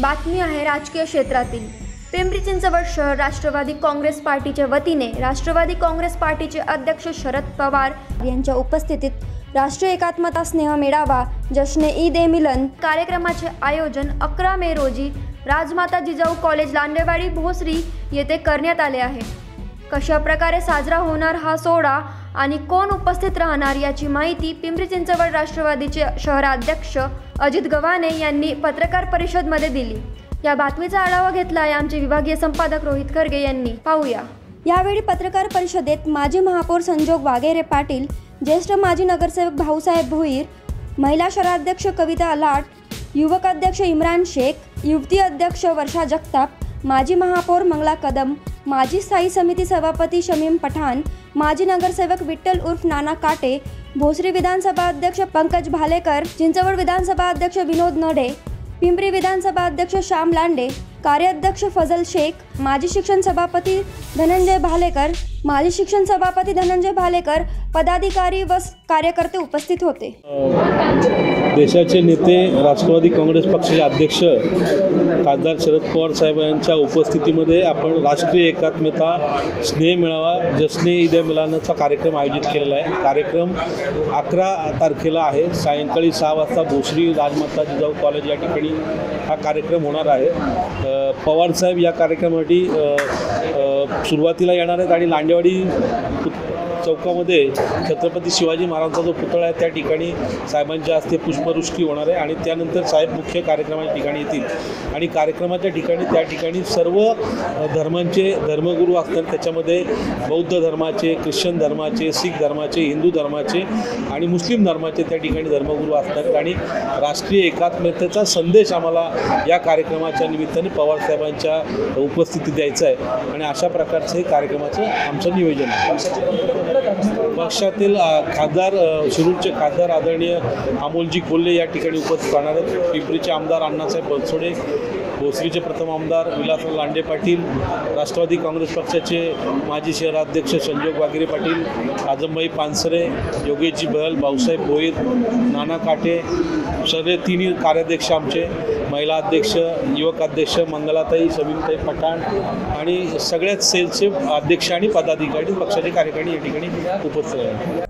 बातमी आहे राजकीय क्षेत्रातील। पिंपरी चिंचवड शहर राष्ट्रवादी काँग्रेस पार्टीच्या वतीने राष्ट्रवादी काँग्रेस पार्टीचे अध्यक्ष शरद पवार यांच्या उपस्थितीत राष्ट्रीय एकात्मता स्नेह मेळावा जश्न ईद ए मिलन कार्यक्रमाचे आयोजन 11 मे रोजी राजमाता जिजाऊ कॉलेज लांडेवाडी भोसरी येथे करण्यात आले आहे। कशा प्रकारे साजरा होणार हा सोहळा आणि कोण उपस्थित राहणार याची माहिती पिंपरी चिंचवड राष्ट्रवादीचे शहराध्यक्ष अजित गव्हाणे यांनी पत्रकार परिषदेमध्ये दिली। या बातमीचा आढावा घेतला आहे आमचे विभागीय संपादक रोहित खरगे यांनी। पाहूया। यावेळी पत्रकार परिषदेत माजी महापौर संजोग वाघेरे पाटील, ज्येष्ठ माजी नगरसेवक भाऊसाहेब भोईर, महिला शहराध्यक्ष कविता लाट, युवक अध्यक्ष इम्रान शेख, युवती अध्यक्ष वर्षा जगताप, माजी महापौर मंगला कदम, माजी स्थायी समिती सभापती शमीम पठाण, माजी नगरसेवक विठ्ठल उर्फ नाना काटे, भोसरी विधानसभा अध्यक्ष पंकज भालेकर, चिंचवड विधानसभा अध्यक्ष विनोद नडे, पिंपरी विधानसभा अध्यक्ष श्याम लांडे, कार्याध्यक्ष फजल शेख, माजी शिक्षण सभापती धनंजय भालेकर, पदाधिकारी व कार्यकर्ते उपस्थित होते। देशाचे नेते राष्ट्रवादी काँग्रेस पक्षाचे अध्यक्ष खासदार शरद पवार साहेब यांच्या उपस्थितीमध्ये आपण राष्ट्रीय एकात्मता स्नेह मेळावा जश्न ईद ए मिलानचा कार्यक्रम आयोजित केलेला आहे। कार्यक्रम 11 तारखेला आहे, सायंकाळी 6 वाजता भोसरी राजमाता जिजाऊ कॉलेज या ठिकाणी हा कार्यक्रम होणार आहे। पवार साहेब या कार्यक्रमासाठी सुरुवातीला येणार आहेत आणि लांडेवाडी चौकामध्ये छत्रपती शिवाजी महाराजांचा जो पुतळा आहे त्या ठिकाणी साहेबांच्या हस्ते पुष्पवृष्टी होणार आहे आणि त्यानंतर साहेब मुख्य कार्यक्रमाच्या ठिकाणी येतील आणि कार्यक्रमाच्या ठिकाणी त्या ठिकाणी सर्व धर्मांचे धर्मगुरू असतात। त्याच्यामध्ये बौद्ध धर्माचे, ख्रिश्चन धर्माचे, शीख धर्माचे, हिंदू धर्माचे आणि मुस्लिम धर्माचे त्या ठिकाणी धर्मगुरू असतात आणि राष्ट्रीय एकात्मतेचा संदेश आम्हाला या कार्यक्रमाच्या निमित्ताने पवार साहेबांच्या उपस्थितीत द्यायचा आहे आणि अशा प्रकारचे कार्यक्रमाचं आमचं नियोजन आहे। पक्षातील खासदार शिरूरचे खासदार आदरणीय अमोलजी कोल्हे या ठिकाणी उपस्थित राहणार आहेत। पिंपरीचे आमदार अण्णासाहेब बनसोडे, भोसरीचे प्रथम आमदार विलासराव लांडे पाटील, राष्ट्रवादी काँग्रेस पक्षाचे माजी शहराध्यक्ष संजोग वाघेरे पाटील, आजमभाई पानसरे, योगेशजी बहल, भाऊसाहेब भोईर, नाना काटे, सगळे तिन्ही कार्याध्यक्ष आमचे, महिला अध्यक्ष, युवक अध्यक्ष मंगलाताई, शमीमताई पठाण आणि सगळ्याच सेलचे अध्यक्ष आणि पदाधिकारी पक्षाचे कार्यकारिणी या ठिकाणी उपस्थित आहेत।